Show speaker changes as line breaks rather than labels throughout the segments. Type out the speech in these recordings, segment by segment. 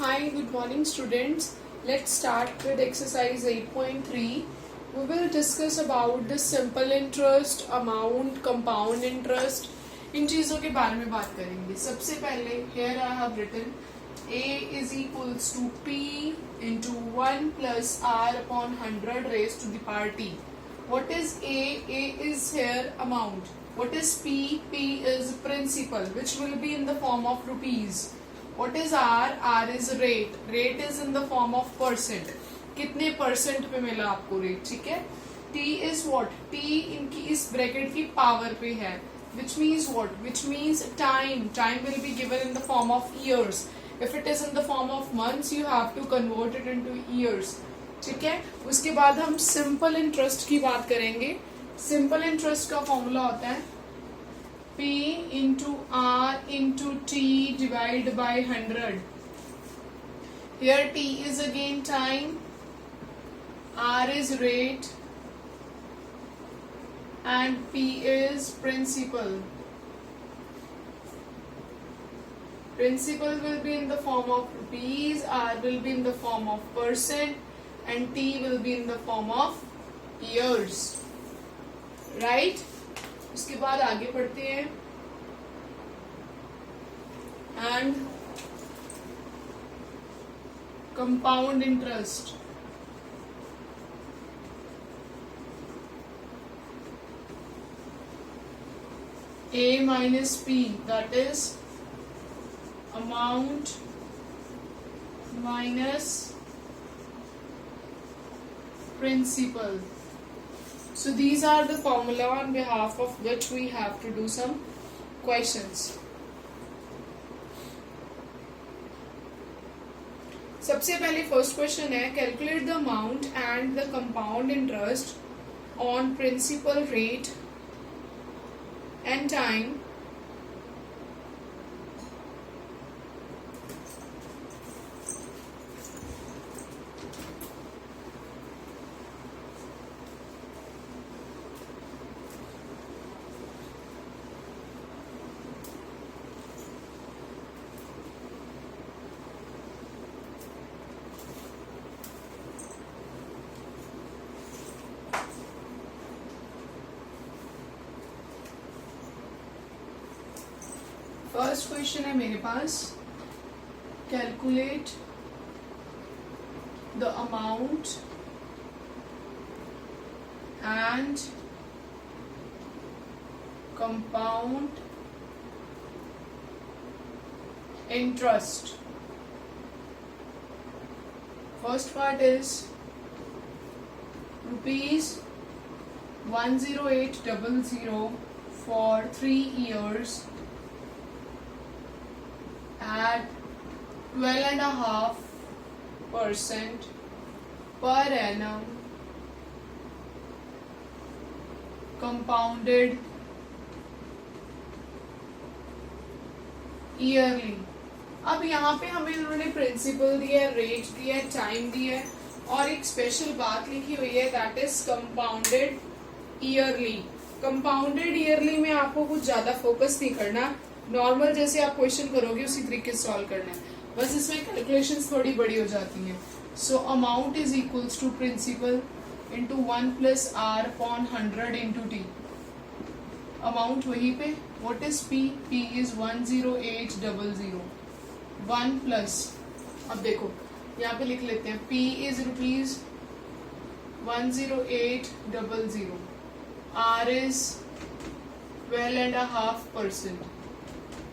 Hi, good morning students. Let's start with exercise 8.3. We will discuss about the simple interest, amount, compound interest. इन चीज़ों के बारे में बात करेंगे. सबसे पहले here I have written A is equals to P into 1 plus R upon 100 raised to the power T. What is A? A is here amount. What is P? P is principal, which will be in the form of rupees. What is R? R is rate. Rate is in the form of percent. कितने percent पे मिला आपको rate, ठीक है. T is what? T इनकी इस bracket की power पे है. Which means what? Which means time. Time will be given in the form of years. If it is in the form of months, you have to convert it into years. ठीक है. उसके बाद हम simple interest की बात करेंगे. Simple interest का formula होता है P into R into T divided by 100. Here T is again time, R is rate, and P is principal. Principal will be in the form of rupees, R will be in the form of percent, and T will be in the form of years. Right? उसके बाद आगे पढ़ते हैं. And compound interest. A minus P, that is amount minus principal. So these are the formula on behalf of which we have to do some questions. सबसे पहले first question है calculate the amount and the compound interest on principal rate and time first question है मेरे पास calculate the amount and compound interest. First part is rupees 10800 for 3 years at 12.5% per annum compounded yearly. अब यहाँ पे हमें उन्होंने principal दिया है, रेट दिया है, टाइम दिया है और एक स्पेशल बात लिखी हुई है that is compounded yearly. Compounded yearly में आपको कुछ ज्यादा फोकस नहीं करना. नॉर्मल जैसे आप क्वेश्चन करोगे उसी तरीके से सॉल्व करना है, बस इसमें कैलकुलेशंस थोड़ी बड़ी हो जाती हैं. So amount is equals to principal into 1 plus r upon 100 into t. Amount वहीं पे. What is p? P is 10800. 1 plus, अब देखो यहाँ पे लिख लेते हैं P is rupees 10800. R is 12.5%.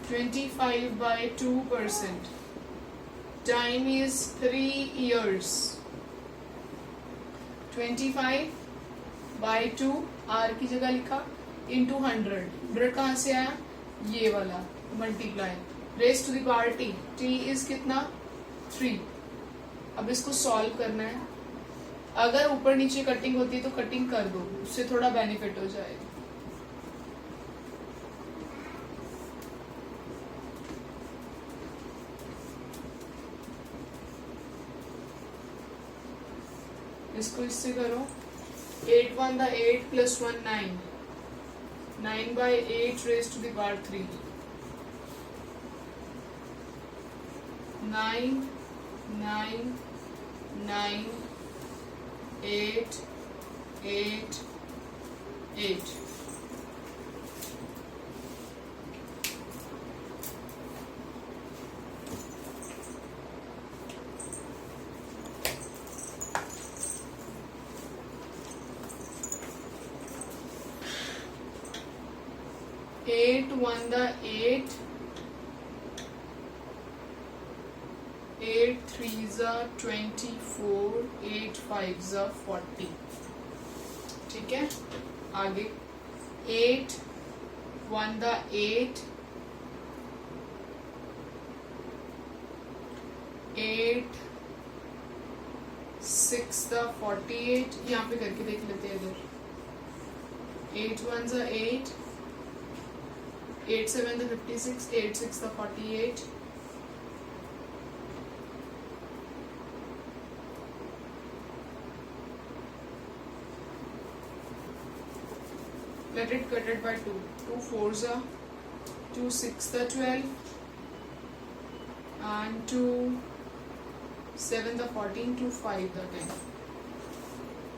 25/2%. Time is 3 years. 25/2 R की जगह लिखा into 100. 100 कहाँ से आया? ये वाला multiply raise to the power T. T is कितना? 3. अब इसको सॉल्व करना है. अगर ऊपर नीचे कटिंग होती है तो कटिंग कर दो, उससे थोड़ा बेनिफिट हो जाएगा. इसको इससे करो. 8 1 the 8 plus 1 9. 9/8 raised to the power 3. 9 9 9 8 8 8. Eight one the 8, 8 threes are 24, 8 fives are 40. ठीक है, आगे 8 1 the 8, 8 6 the 48. यहाँ पे करके देख लेते हैं इधर. 8 1 the 8, 8 7 the 56, 8 6 the 48. Let it cut it by 2. 2 4s are 2 6 the 12 and 2 7 the 14, 2 5 the 10.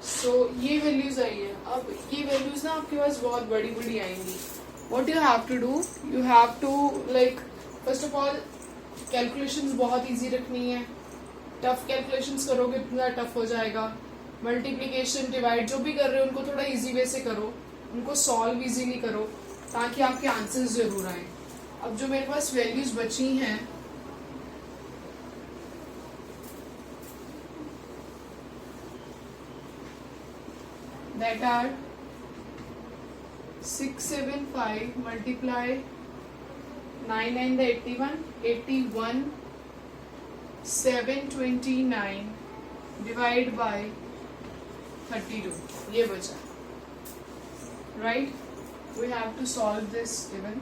So ये वैल्यूज आई है. अब ये वैल्यूज ना आपके पास बहुत बड़ी बड़ी आएंगी. What you have to do? You have to like first of all calculations बहुत easy रखनी है. टफ कैलकुलेशंस करोगे इतना टफ हो जाएगा. मल्टीप्लिकेशन डिवाइड जो भी कर रहे हो उनको थोड़ा इजी वे से करो, उनको सॉल्व इजीली करो ताकि आपके आंसर्स जरूर आए. अब जो मेरे पास वैल्यूज बची हैं that are 675 multiply 9 9 the 81, 81 729 divide by 32. ये बचा. Right? We have to solve this given.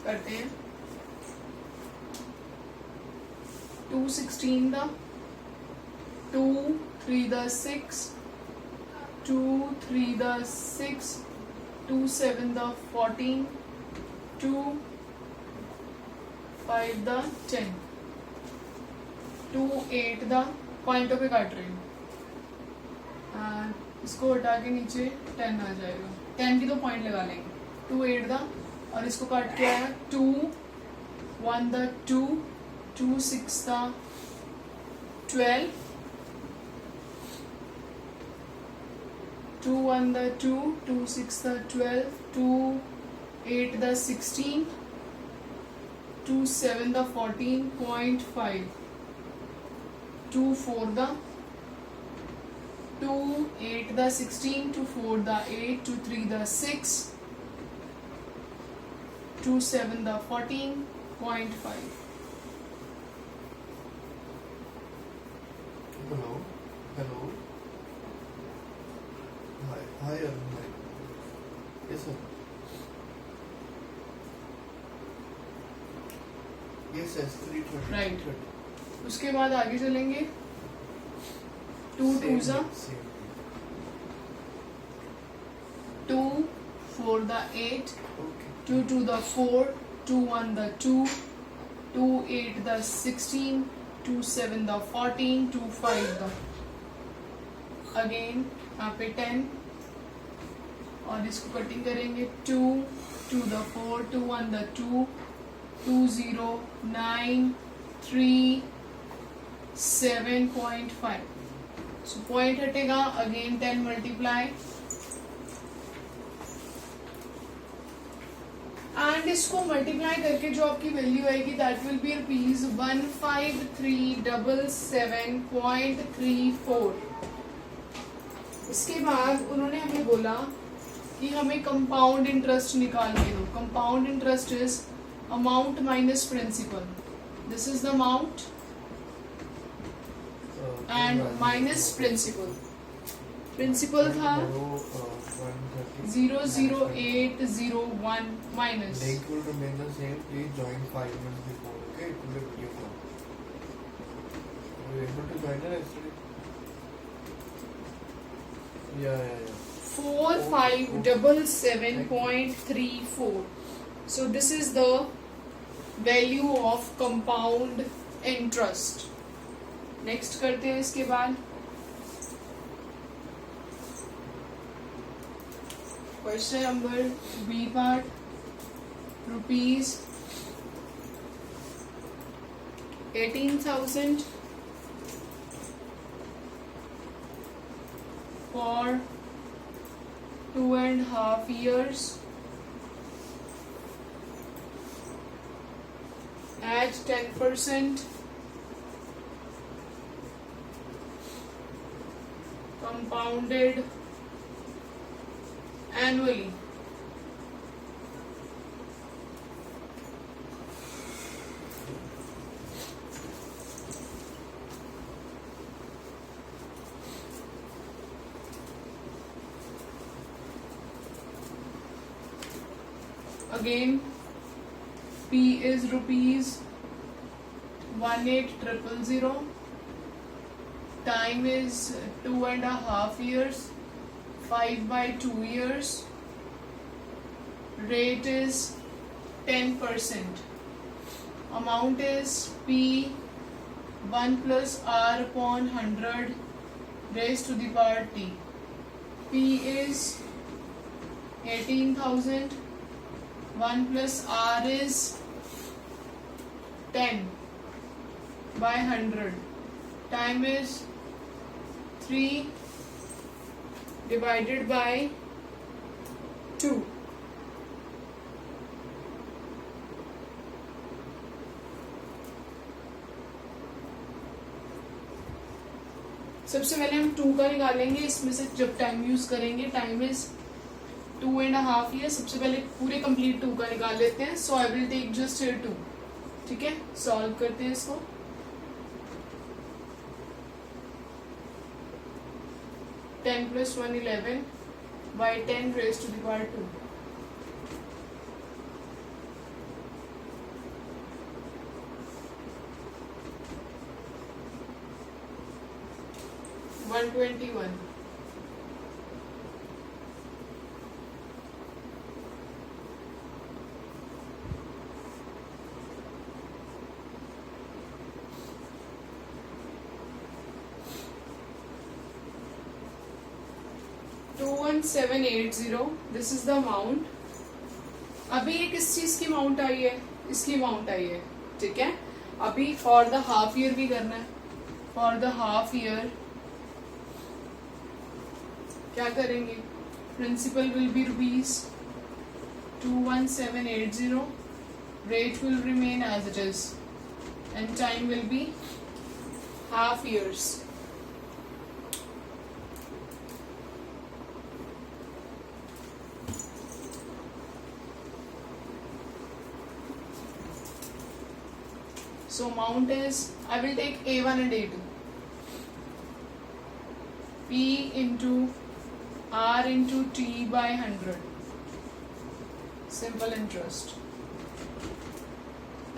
करते हैं. 2 16 the 2 3 the 6, 2 3 the 6, 2 7 the 14, 2 5 the 10, 2 8 the पॉइंटों पे काट रही हूँ. इसको हटा के नीचे 10 आ जाएगा. 10 की तो पॉइंट लगा लेंगे. 2 8 the और इसको काट के आया 2 1 the 2, 2 6 the 12, 2 1 the 2, 2 6 the 12, 2 8 the 16, 2 7 the 14.5, 2 4 the 2 8 the 16, 2 4 the 8, 2 3 the 6, 2 7 the 14.5.
Hello. Hi, Arun. Yes, sir. Yes, 3:30.
Right. उसके बाद आगे चलेंगे. 2 2s are 2 4 the 8,
Okay.
2 2 the 4, 2 1 the 2, 2 8 the 16, 2 7 the 14, 2 5 the again यहाँ पे 10 और इसको कटिंग करेंगे. 2 2 the 4, 2 1 the 2, 2 0 9 3 7.5. सो पॉइंट हटेगा. अगेन 10 मल्टीप्लाई एंड इसको मल्टीप्लाई करके जो आपकी वैल्यू आएगी दैट विल बी रुपीज 15377.34. इसके बाद उन्होंने हमें बोला कि हमें कंपाउंड इंटरेस्ट निकाल के दो. Compound interest is amount minus principal. This is the amount and minus principal. Principal था 00801 minus.
Link will remain the same. Please join 5 minutes before. Okay, it will be video call. You able to join her yesterday? Yeah.
4577.34. So this is the value of compound interest. Next करते हैं इसके बाद question number b part rupees 18,000 for 2.5 years at 10% compounded annually. Again, P is rupees 18,000. Time is 2.5 years. 5 by 2 years. Rate is 10%. Amount is P 1 plus R upon 100 raised to the power T. P is 18,000. 1 plus R is 10 by 100. Time is 3 divided by 2. सबसे पहले हम 2 का निकालेंगे. इसमें से जब time use करेंगे, time is 2.5 year. सबसे पहले पूरे कंप्लीट 2 का निकाल लेते हैं. So I will take just here 2. ठीक है, सॉल्व करते हैं इसको. Ten plus 1 11 by 10 raised to the power 2. One 21. To 1780. This is the amount. अभी ये किस चीज की अमाउंट आई है? इसकी अमाउंट आई है. ठीक है, अभी फॉर द हाफ ईयर भी करना है. फॉर द हाफ ईयर क्या करेंगे? Principal will be rupees 21780. Rate will remain as it is and time will be half years. So amount is, I will take A1 and A2. P into R into T by 100. Simple interest.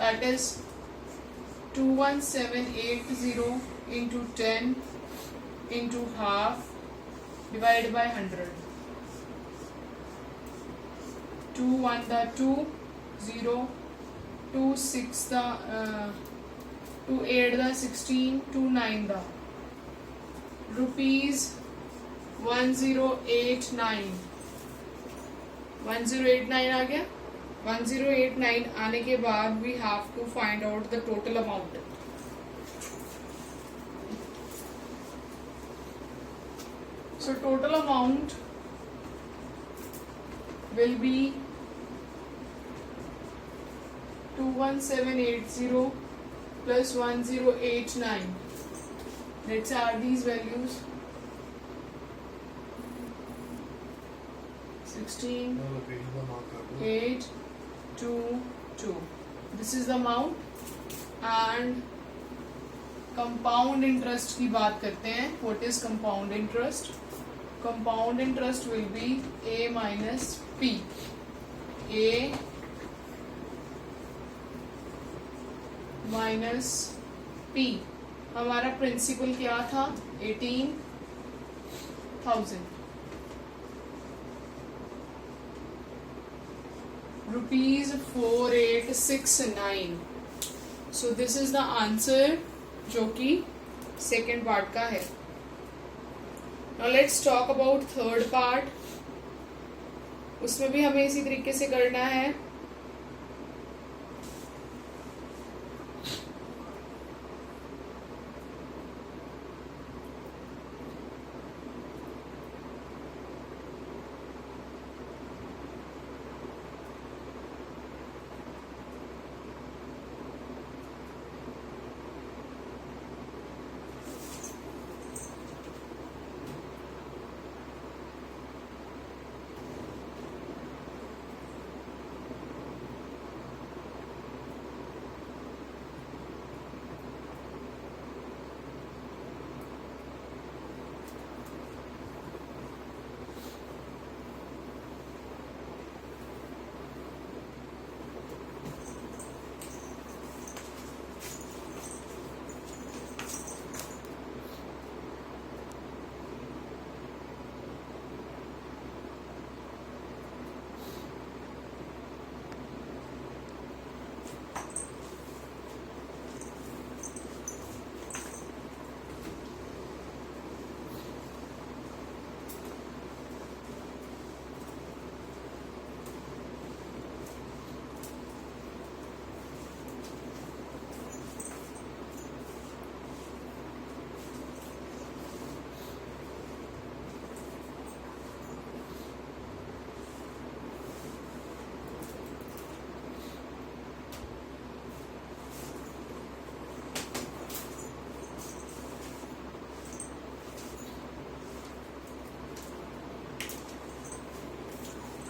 That is 21780 into 10 into half divided by 100. 2 1 the 2 0 2 6 the 2 8 the 16 2 9 the rupees 1089. 1089 आ गया. 1089 आने के बाद we have to find out the total amount. So total amount will be 21780 plus 1089. Let's add these values. 16
No, location का mark कर दो.
8 2 2. This is the amount. And compound interest की बात करते हैं. What is compound interest? Compound interest will be A minus P. A minus P. हमारा principal क्या था 18,000 rupees 4869. So this is the answer जो कि सेकेंड पार्ट का है. Now let's talk about third part. उसमें भी हमें इसी तरीके से करना है.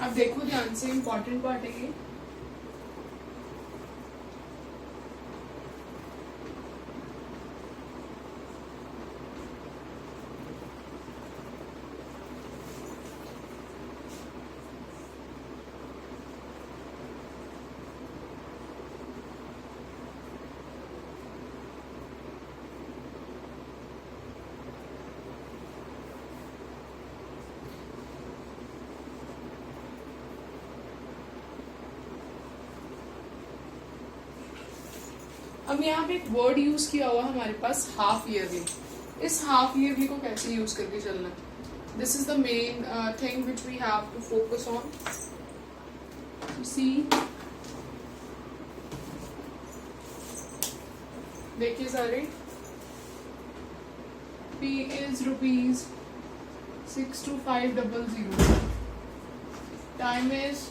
अब देखो ध्यान से, इम्पोर्टेंट पार्ट है ये. अब यहाँ पे एक वर्ड यूज किया हुआ हमारे पास हाफ ईयरली. इस हाफ ईयरली को कैसे यूज करके चलना है, this is the main thing which we have to focus on. See देखिए सारे, P is rupees 62500. Time is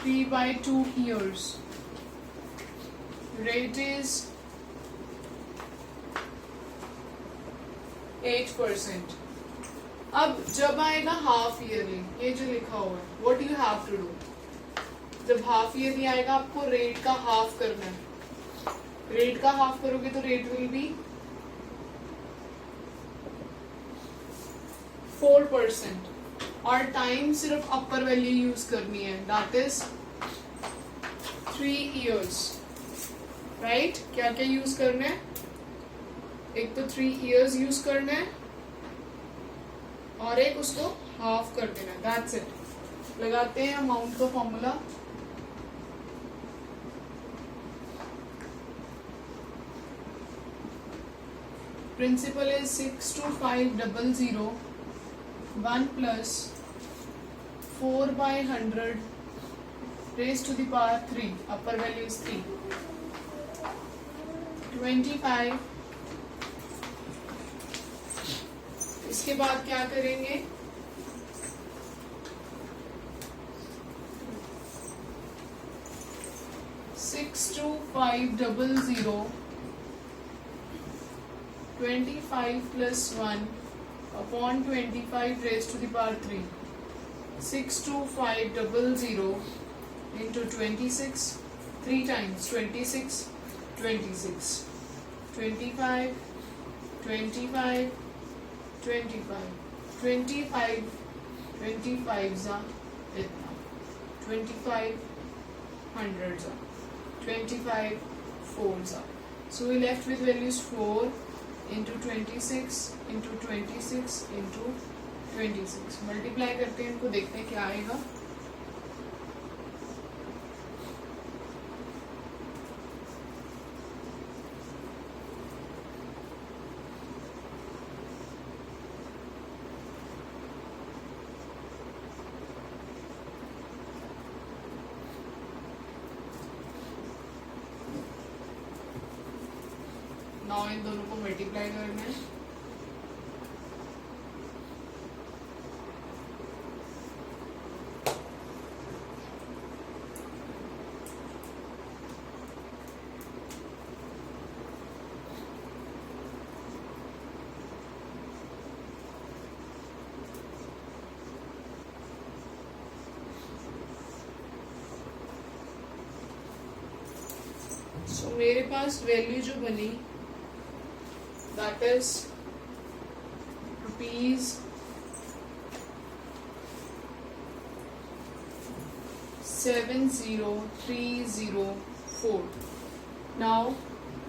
P/2 years. Rate is 8%. अब जब आएगा हाफ ईयरली, ये जो लिखा हुआ है, what you have to do, जब हाफ ईयरली आएगा आपको रेट का हाफ करना है. रेट का हाफ करोगे तो रेट विल बी 4%. और टाइम सिर्फ अपर वैल्यू यूज करनी है, दैट इज 3 years. राइट क्या क्या यूज करना है, एक तो 3 years यूज करना है और एक उसको हाफ कर देना है. That's it. लगाते हैं अमाउंट का formula. Principal is 62500. 1 plus 4/100 raised to the power 3. Upper value is 3. 25. इसके बाद क्या करेंगे, $62500. 25 plus 1 upon 25 raised to the power 3. 62500 into 26. 3 times 26. 25 25 25 25 25 इतना 25 100 25 4 So we left with values 4 into 26 into 26 into 26. Multiply करते हैं इनको, देखते हैं क्या आएगा. नाउ इन दोनों को मल्टीप्लाई करना है. So मेरे पास वैल्यू जो बनी that is rupees 70304. Now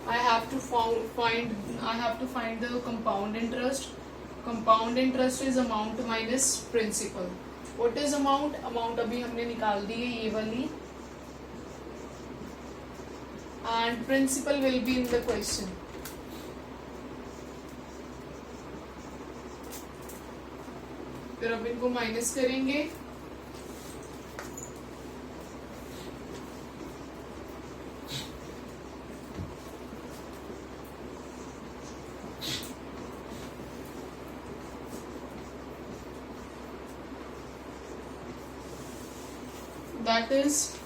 I have to find the compound interest. Compound interest is amount minus principal. What is amount? Amount अभी हमने निकाल दी है ये वाली, and principal will be in the question. फिर अब इनको माइनस करेंगे. That is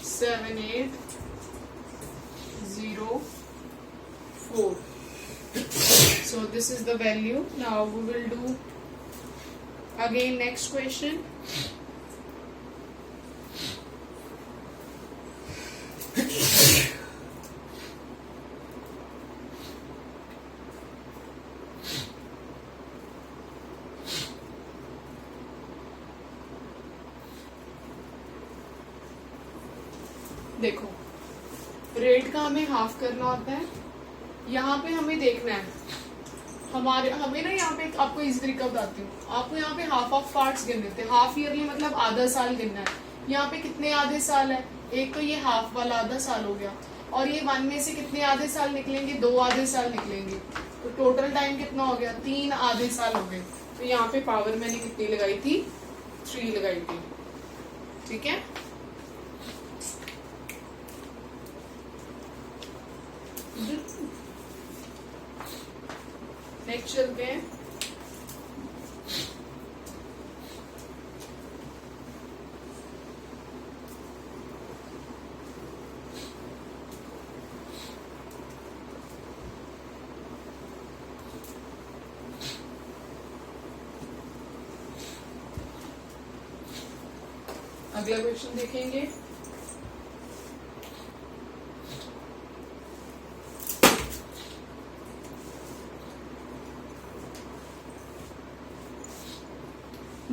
7,8,0,4. So this is the value. Now we will do again next question. देखो, रेट का हमें हाफ करना होता है. यहाँ पे हमें देखना है हमें ना यहाँ पे आपको इस तरीका बताती हूँ. आपको यहाँ पे हाफ ऑफ पार्ट्स गिन देते हैं. हाफ ईयरली मतलब आधा साल गिनना है. यहाँ पे कितने आधे साल है? एक तो ये हाफ वाला आधा साल हो गया, और ये 1 में से कितने आधे साल निकलेंगे? 2 आधे साल निकलेंगे. तो टोटल टाइम कितना हो गया? 3 आधे साल हो गए. तो यहाँ पे पावर मैंने कितनी लगाई थी? 3 लगाई थी. ठीक है. नेक्स्ट चलते हैं. अगला क्वेश्चन देखेंगे.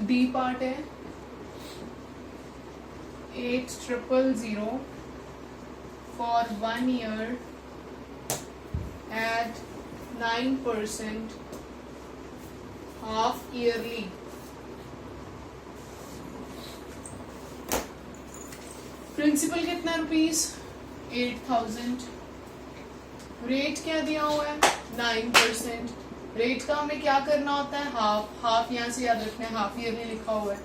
डी पार्ट है 8,000 for 1 year at 9% half yearly. Principal कितना रुपीस? 8,000. रेट क्या दिया हुआ है? 9%. रेट का हमें क्या करना होता है? हाफ यहाँ से याद रखना है, हाफ ईयरली लिखा हुआ है.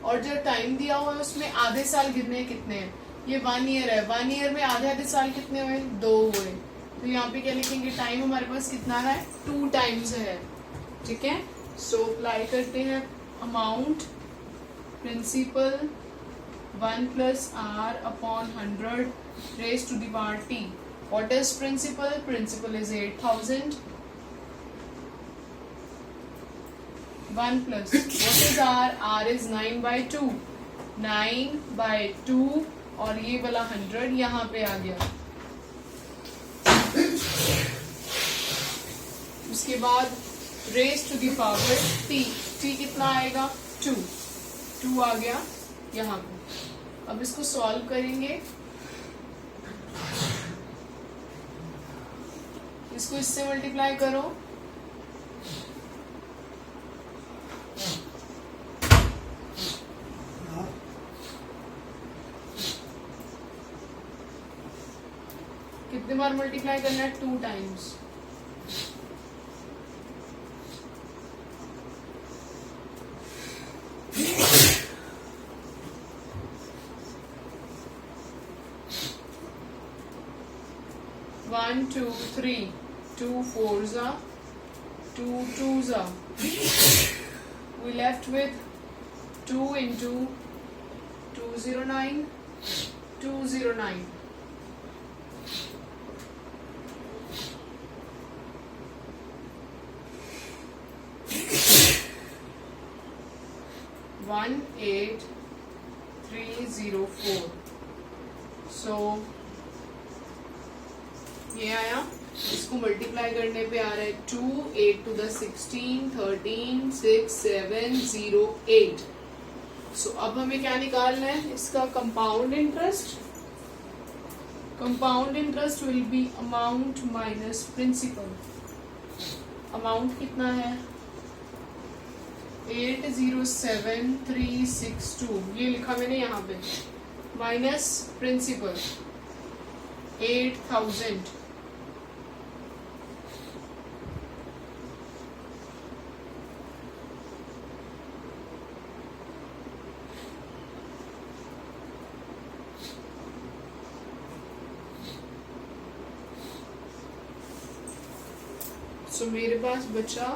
और जो टाइम दिया हुआ है उसमें आधे साल गिनने कितने हैं? ये 1 ईयर है. 1 ईयर में आधे साल कितने हुए? 2 हुए. तो यहाँ पे क्या लिखेंगे? टाइम हमारे पास कितना है? 2 टाइम्स है. ठीक है. सो अप्लाई करते हैं. Amount principal 1 + r upon 100 raised to the power t. What is principal? Principal is 8,000. 1 plus what is r? r is 9/2. 9/2 और ये वाला 100 यहाँ पे आ गया. उसके बाद raised to the power t. t कितना आएगा? 2. 2 आ गया यहाँ पे। अब इसको सॉल्व करेंगे, इसको इससे मल्टीप्लाई करो, कितने बार मल्टीप्लाई करना है? 2 times. One, 2, 3, 2 4s are 2 2s are. We left with 2 into 209, 209. One 8 304. So ये आया, इसको मल्टीप्लाई करने पे आ रहा है 2 8 to the 16 13 6 7 0 8. सो अब हमें क्या निकालना है? इसका compound interest. Compound interest will be amount minus principal. Amount कितना है? 807362, ये लिखा मैंने यहाँ पे, माइनस प्रिंसिपल 8000। सो मेरे पास बचा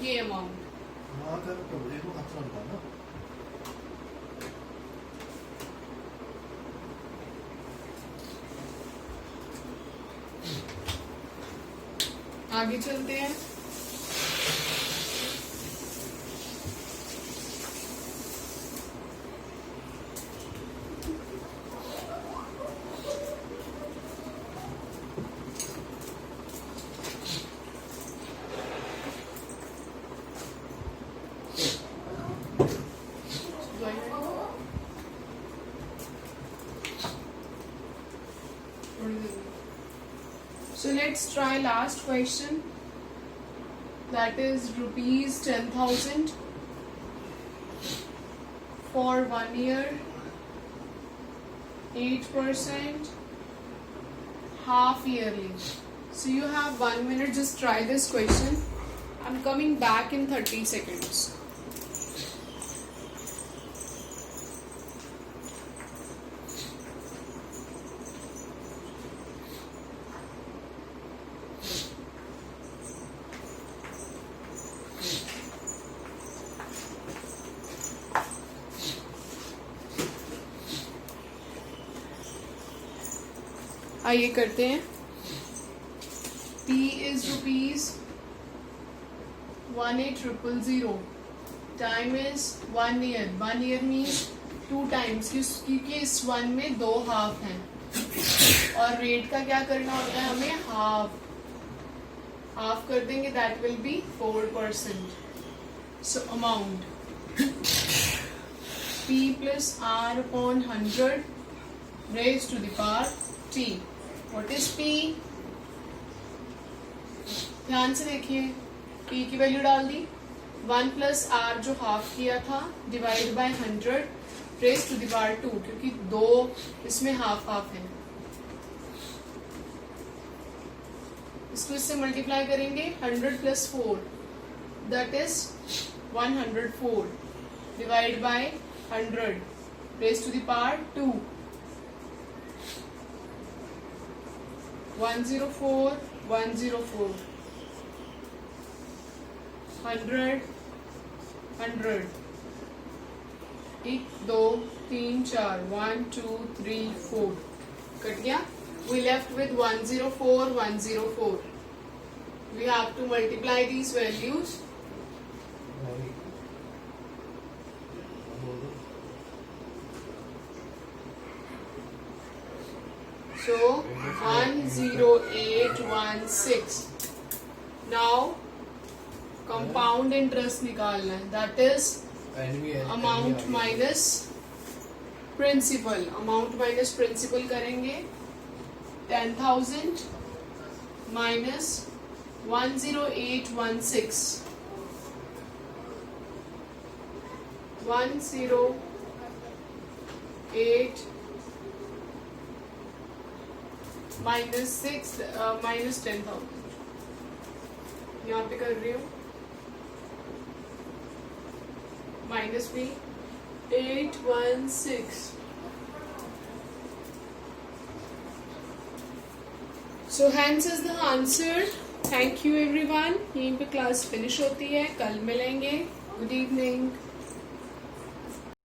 ये अमाउंट।
हाँ कर तो देखो खतरा होता है ना।
आगे चलते हैं। So let's try last question, that is rupees 10,000 for 1 year, 8%, half yearly. So you have 1 minute, just try this question. I'm coming back in 30 seconds. आइए करते हैं। P is rupees 18,000. Time is 1 year. 1 year means 2 times, क्योंकि इस 1 में 2 half हैं और rate का क्या करना होता है हमें? हाफ कर देंगे, that will be 4%. So amount P plus R upon 100 raised to the power T. What is P? ध्यान से देखिए, P की वैल्यू डाल दी, 1 प्लस R जो हाफ किया था divide by 100 raise to the power 2, क्योंकि 2 इसमें हाफ हाफ है। इसको इससे मल्टीप्लाई करेंगे, 100 plus 4 that is 104 divide by 100 raise to the power 2। 104 104 100 100 1 2 3 4 1 2 3 4 cut गया। We left with 104 104. We have to multiply these values. So 10816 now compound interest निकालना है, that is amount minus principal. Amount minus principal करेंगे 10,000 minus 10816 108 minus 10,000 यहाँ पे कर रही हूँ, minus भी 816। So hence is the answer. Thank you everyone. यहीं पे क्लास फिनिश होती है, कल मिलेंगे। Good evening.